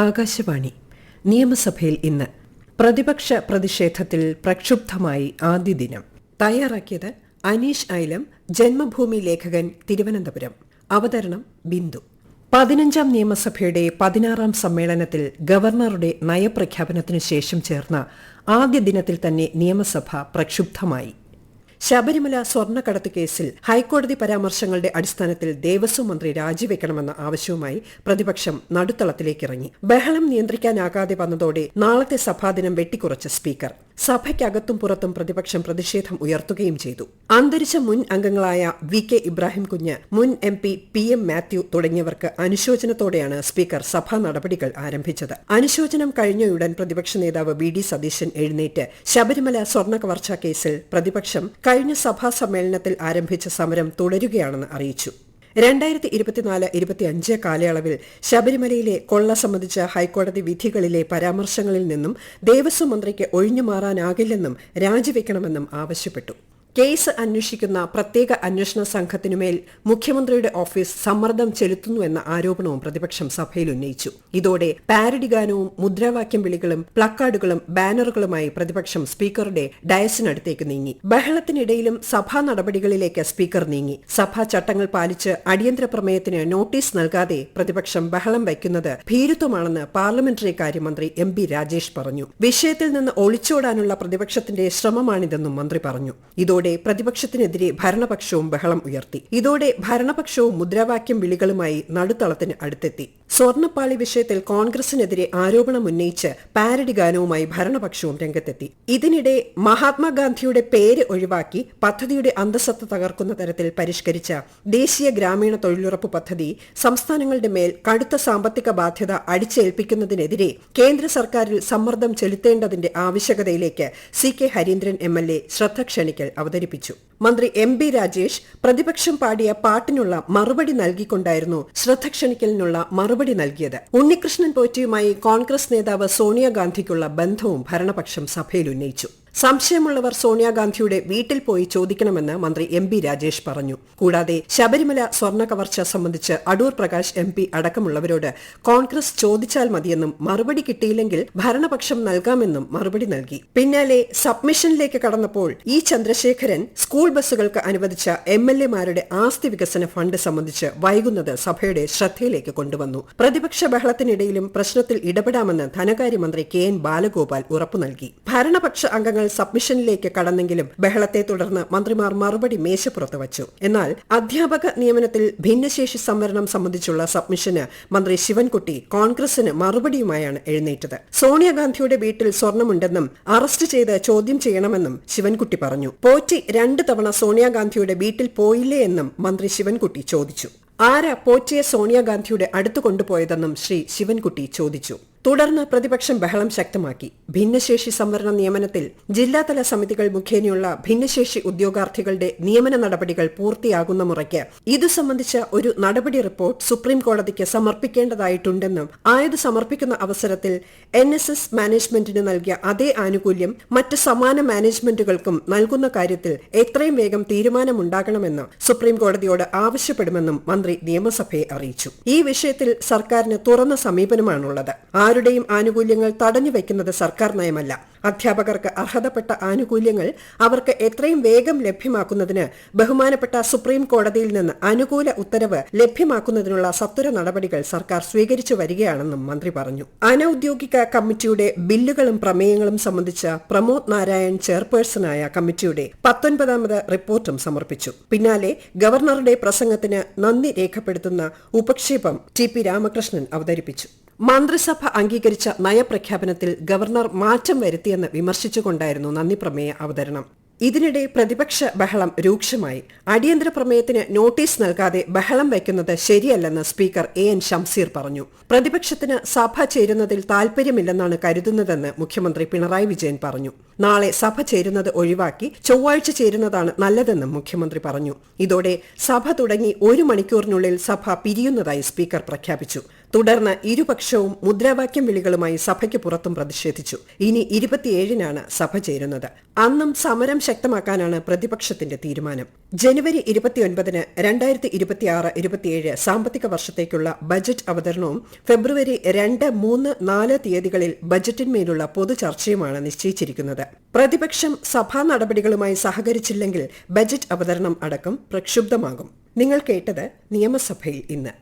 ആകാശവാണി. നിയമസഭയിൽ ഇന്ന് പ്രതിപക്ഷ പ്രതിഷേധത്തിൽ പ്രക്ഷുബ്ധമായി ആദ്യ ദിനം. തയ്യാറാക്കിയത് അനീഷ് ഐലം, ജന്മഭൂമി ലേഖകൻ, തിരുവനന്തപുരം. അവതരണം ബിന്ദു. 15ാം നിയമസഭയുടെ 16ാം സമ്മേളനത്തിൽ ഗവർണറുടെ നയപ്രഖ്യാപനത്തിനു ശേഷം ചേർന്ന ആദ്യ ദിനത്തിൽ തന്നെ നിയമസഭ പ്രക്ഷുബ്ധമായി. ശബരിമല സ്വർണ്ണക്കടത്ത് കേസിൽ ഹൈക്കോടതി പരാമർശങ്ങളുടെ അടിസ്ഥാനത്തിൽ ദേവസ്വം മന്ത്രി രാജിവെക്കണമെന്ന ആവശ്യവുമായി പ്രതിപക്ഷം നടുത്തളത്തിലേക്കിറങ്ങി. ബഹളം നിയന്ത്രിക്കാനാകാതെ വന്നതോടെ നാളത്തെ സഭാദിനം വെട്ടിക്കുറച്ച സ്പീക്കർ സഭയ്ക്കകത്തും പുറത്തും പ്രതിപക്ഷം പ്രതിഷേധം ഉയർത്തുകയും ചെയ്തു. അന്തരിച്ച മുൻ അംഗങ്ങളായ വി.കെ. ഇബ്രാഹിം കുഞ്ഞ്, മുൻ എം.പി. പി.എം. മാത്യു തുടങ്ങിയവർക്ക് അനുശോചനത്തോടെയാണ് സ്പീക്കർ സഭാ നടപടികൾ ആരംഭിച്ചത്. അനുശോചനം കഴിഞ്ഞയുടൻ പ്രതിപക്ഷ നേതാവ് വി.ഡി. സതീശൻ എഴുന്നേറ്റ് ശബരിമല സ്വർണ്ണ കവർച്ചാ കേസിൽ പ്രതിപക്ഷം കഴിഞ്ഞ സഭാ സമ്മേളനത്തിൽ ആരംഭിച്ച സമരം തുടരുകയാണെന്ന് അറിയിച്ചു. 2024-25 കാലയളവിൽ ശബരിമലയിലെ കൊള്ള സംബന്ധിച്ച ഹൈക്കോടതി വിധികളിലെ പരാമർശങ്ങളിൽ നിന്നും ദേവസ്വം മന്ത്രിക്ക് ഒഴിഞ്ഞുമാറാനാകില്ലെന്നും രാജിവെക്കണമെന്നും ആവശ്യപ്പെട്ടു. കേസ് അന്വേഷിക്കുന്ന പ്രത്യേക അന്വേഷണ സംഘത്തിനുമേൽ മുഖ്യമന്ത്രിയുടെ ഓഫീസ് സമ്മർദ്ദം ചെലുത്തുന്നുവെന്ന ആരോപണവും പ്രതിപക്ഷം സഭയിൽ ഉന്നയിച്ചു. ഇതോടെ പാരഡി ഗാനവും മുദ്രാവാക്യം വിളികളും പ്ലക്കാർഡുകളും ബാനറുകളുമായി പ്രതിപക്ഷം സ്പീക്കറുടെ ഡയസിനടുത്തേക്ക് നീങ്ങി. ബഹളത്തിനിടയിലും സഭാ നടപടികളിലേക്ക് സ്പീക്കർ നീങ്ങി. സഭാ ചട്ടങ്ങൾ പാലിച്ച് അടിയന്തര പ്രമേയത്തിന് നോട്ടീസ് നൽകാതെ പ്രതിപക്ഷം ബഹളം വയ്ക്കുന്നത് ഭീരുത്വമാണെന്ന് പാർലമെന്ററി കാര്യമന്ത്രി എം.ബി. രാജേഷ് പറഞ്ഞു. വിഷയത്തിൽ നിന്ന് ഒളിച്ചോടാനുള്ള പ്രതിപക്ഷത്തിന്റെ ശ്രമമാണിതെന്നും മന്ത്രി പറഞ്ഞു. ഇതോടെ പ്രതിപക്ഷത്തിനെതിരെ ഭരണപക്ഷവും ബഹളം ഉയർത്തി. ഇതോടെ ഭരണപക്ഷവും മുദ്രാവാക്യം വിളികളുമായി നടുത്തളത്തിന് അടുത്തെത്തി. സ്വർണ്ണപ്പാളി വിഷയത്തിൽ കോൺഗ്രസിനെതിരെ ആരോപണമുന്നയിച്ച് പാരഡി ഗാനവുമായി ഭരണപക്ഷവും രംഗത്തെത്തി. ഇതിനിടെ മഹാത്മാഗാന്ധിയുടെ പേര് ഒഴിവാക്കി പദ്ധതിയുടെ അന്തസ്സത്ത തകർക്കുന്ന തരത്തിൽ പരിഷ്കരിച്ച ദേശീയ ഗ്രാമീണ തൊഴിലുറപ്പ് പദ്ധതി സംസ്ഥാനങ്ങളുടെ മേൽ കടുത്ത സാമ്പത്തിക ബാധ്യത അടിച്ചേൽപ്പിക്കുന്നതിനെതിരെ കേന്ദ്ര സർക്കാരിൽ സമ്മർദ്ദം ചെലുത്തേണ്ടതിന്റെ ആവശ്യകതയിലേക്ക് സി.കെ. ഹരീന്ദ്രൻ എം.എൽ.എ. ശ്രദ്ധ ക്ഷണിക്കൽ അവതരിപ്പിച്ചു. മന്ത്രി എം.ബി. രാജേഷ് പ്രതിപക്ഷം പാടിയ പാട്ടിനുള്ള മറുപടി നൽകിക്കൊണ്ടായിരുന്നു ശ്രദ്ധ ക്ഷണിക്കലിനുള്ള മറുപടി നൽകിയത്. ഉണ്ണികൃഷ്ണൻ പോറ്റിയുമായി കോൺഗ്രസ് നേതാവ് സോണിയാഗാന്ധിക്കുള്ള ബന്ധവും ഭരണപക്ഷം സഭയിൽ ഉന്നയിച്ചു. സംശയമുള്ളവർ സോണിയാഗാന്ധിയുടെ വീട്ടിൽ പോയി ചോദിക്കണമെന്ന് മന്ത്രി എം.ബി. രാജേഷ് പറഞ്ഞു. കൂടാതെ ശബരിമല സ്വർണ്ണ കവർച്ച സംബന്ധിച്ച് അടൂർ പ്രകാശ് എം.പി. അടക്കമുള്ളവരോട് കോൺഗ്രസ് ചോദിച്ചാൽ മതിയെന്നും മറുപടി കിട്ടിയില്ലെങ്കിൽ ഭരണപക്ഷം നൽകാമെന്നും മറുപടി നൽകി. പിന്നാലെ സബ്മിഷനിലേക്ക് കടന്നപ്പോൾ ഇ. ചന്ദ്രശേഖരൻ സ്കൂൾ ബസ്സുകൾക്ക് അനുവദിച്ച എം.എൽ.എമാരുടെ ആസ്തി വികസന ഫണ്ട് സംബന്ധിച്ച് വൈകുന്നത് സഭയുടെ ശ്രദ്ധയിലേക്ക് കൊണ്ടുവന്നു. പ്രതിപക്ഷ ബഹളത്തിനിടയിലും പ്രശ്നത്തിൽ ഇടപെടാമെന്ന് ധനകാര്യമന്ത്രി കെ.എൻ. ബാലഗോപാൽ ഉറപ്പു നൽകി. ഭരണപക്ഷ അംഗങ്ങൾ സബ്മിഷനിലേക്ക് കടന്നെങ്കിലും ബഹളത്തെ തുടർന്ന് മന്ത്രിമാർ മറുപടി മേശപ്പുറത്ത് വച്ചു. എന്നാൽ അധ്യാപക നിയമനത്തിൽ ഭിന്നശേഷി സംവരണം സംബന്ധിച്ചുള്ള സബ്മിഷന് മന്ത്രി ശിവൻകുട്ടി കോൺഗ്രസിന് മറുപടിയുമായാണ് എഴുന്നേറ്റത്. സോണിയാഗാന്ധിയുടെ വീട്ടിൽ സ്വർണമുണ്ടെന്നും അറസ്റ്റ് ചെയ്ത് ചോദ്യം ചെയ്യണമെന്നും ശിവൻകുട്ടി പറഞ്ഞു. പോറ്റി 2 തവണ സോണിയാഗാന്ധിയുടെ വീട്ടിൽ പോയില്ലേ എന്നും മന്ത്രി ശിവൻകുട്ടി ചോദിച്ചു. ആരാ പോറ്റിയെ സോണിയാഗാന്ധിയുടെ അടുത്ത് കൊണ്ടുപോയതെന്നും ശ്രീ ശിവൻകുട്ടി ചോദിച്ചു. തുടർന്ന് പ്രതിപക്ഷം ബഹളം ശക്തമാക്കി. ഭിന്നശേഷി സംവരണ നിയമനത്തിൽ ജില്ലാതല സമിതികൾ മുഖേനയുള്ള ഭിന്നശേഷി ഉദ്യോഗാർത്ഥികളുടെ നിയമന നടപടികൾ പൂർത്തിയാകുന്ന മുറയ്ക്ക് ഇതു സംബന്ധിച്ച ഒരു നടപടി റിപ്പോർട്ട് സുപ്രീം കോടതിക്ക് സമർപ്പിക്കേണ്ടതായിട്ടുണ്ടെന്നും ആയത് സമർപ്പിക്കുന്ന അവസരത്തിൽ NSS മാനേജ്മെന്റിന് നൽകിയ അതേ ആനുകൂല്യം മറ്റ് സമാന മാനേജ്മെന്റുകൾക്കും നൽകുന്ന കാര്യത്തിൽ എത്രയും വേഗം തീരുമാനമുണ്ടാകണമെന്ന് സുപ്രീം കോടതിയോട് ആവശ്യപ്പെടുമെന്നും മന്ത്രി നിയമസഭയെ അറിയിച്ചു. ഈ വിഷയത്തിൽ സർക്കാരിന് തുറന്ന സമീപനമാണുള്ളത്. ആരുടെയും ആനുകൂല്യങ്ങൾ തടഞ്ഞുവെക്കുന്നത് സർക്കാർ നയമല്ല. അധ്യാപകർക്ക് അർഹതപ്പെട്ട ആനുകൂല്യങ്ങൾ അവർക്ക് എത്രയും വേഗം ലഭ്യമാക്കുന്നതിന് ബഹുമാനപ്പെട്ട സുപ്രീം കോടതിയിൽ നിന്ന് അനുകൂല ഉത്തരവ് ലഭ്യമാക്കുന്നതിനുള്ള സത്വര നടപടികൾ സർക്കാർ സ്വീകരിച്ചു വരികയാണെന്നും മന്ത്രി പറഞ്ഞു. അനൌദ്യോഗിക കമ്മിറ്റിയുടെ ബില്ലുകളും പ്രമേയങ്ങളും സംബന്ധിച്ച പ്രമോദ് നാരായൺ ചെയർപേഴ്സണായ കമ്മിറ്റിയുടെ 19ാമത് റിപ്പോർട്ടും സമർപ്പിച്ചു. പിന്നാലെ ഗവർണറുടെ പ്രസംഗത്തിന് നന്ദി രേഖപ്പെടുത്തുന്ന ഉപക്ഷേപം ടി.പി. രാമകൃഷ്ണൻ അവതരിപ്പിച്ചു. മന്ത്രിസഭ അംഗീകരിച്ച നയപ്രഖ്യാപനത്തിൽ ഗവർണർ മാറ്റം വരുത്തിയെന്ന് വിമർശിച്ചുകൊണ്ടായിരുന്നു നന്ദിപ്രമേയ അവതരണം. ഇതിനിടെ പ്രതിപക്ഷ ബഹളം രൂക്ഷമായി. അടിയന്തര പ്രമേയത്തിന് നോട്ടീസ് നൽകാതെ ബഹളം വയ്ക്കുന്നത് ശരിയല്ലെന്ന് സ്പീക്കർ A.N. ഷംസീർ പറഞ്ഞു. പ്രതിപക്ഷത്തിന് സഭ ചേരുന്നതിൽ താൽപര്യമില്ലെന്നാണ് കരുതുന്നതെന്ന് മുഖ്യമന്ത്രി പിണറായി വിജയൻ പറഞ്ഞു. നാളെ സഭ ചേരുന്നത് ഒഴിവാക്കി ചൊവ്വാഴ്ച ചേരുന്നതാണ് നല്ലതെന്നും മുഖ്യമന്ത്രി പറഞ്ഞു. ഇതോടെ സഭ തുടങ്ങി 1 മണിക്കൂറിനുള്ളിൽ സഭ പിരിയുന്നതായി സ്പീക്കർ പ്രഖ്യാപിച്ചു. തുടർന്ന് ഇരുപക്ഷവും മുദ്രാവാക്യം വിളികളുമായി സഭയ്ക്ക് പുറത്തും പ്രതിഷേധിച്ചു. ഇനി 27-നാണ് സഭ ചേരുന്നത്. അന്നും സമരം ശക്തമാക്കാനാണ് പ്രതിപക്ഷത്തിന്റെ തീരുമാനം. ജനുവരി 29-ന് 2026-27 സാമ്പത്തിക വർഷത്തേക്കുള്ള ബജറ്റ് അവതരണവും ഫെബ്രുവരി 2, 3, 4 തീയതികളിൽ ബജറ്റിന്മേലുള്ള പൊതുചർച്ചയുമാണ് നിശ്ചയിച്ചിരിക്കുന്നത്. പ്രതിപക്ഷം സഭാ നടപടികളുമായി സഹകരിച്ചില്ലെങ്കിൽ ബജറ്റ് അവതരണം അടക്കം പ്രക്ഷുബ്ധമാകും. നിങ്ങൾ കേട്ടത് നിയമസഭയിൽ ഇന്ന്.